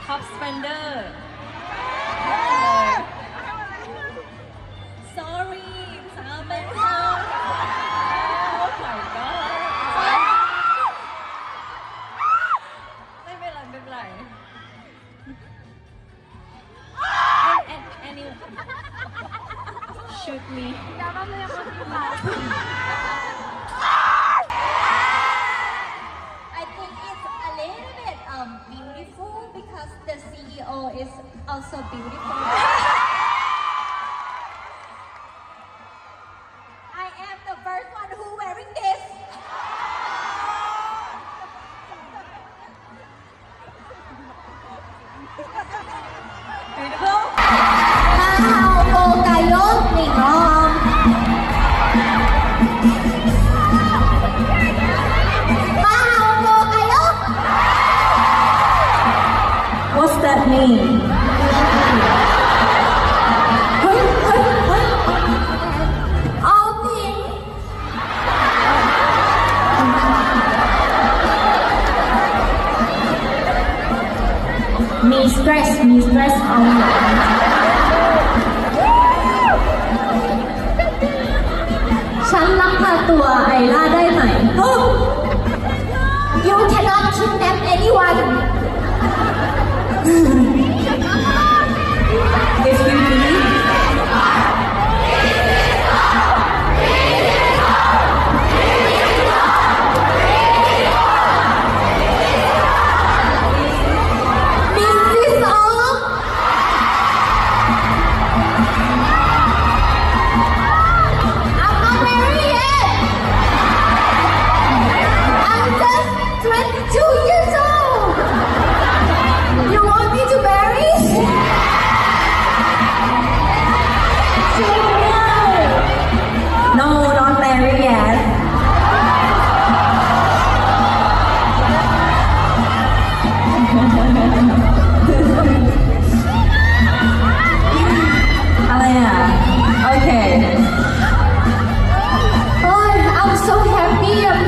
Top spender Sorry สาวเป็นเธอ Oh my god ไม่เป็นไรไม่เป็นไร and you shoot me I think it's a little bit beautiful because the CEO is also beautiful. I am the first one who wearing this. beautiful 5號個計咯，LingOrm。What's that mean? เฮ้ยเอาจริงมี stress เอาฉันลักพาตัวไอล่าได้ไหม You cannot kidnap anyone. If you believe This is all. I'm not married yet. I'm just 22 years old. You want me to marry? No, not married yet. อะไรอ่ะ โอเค Oh, I'm so happy. I'm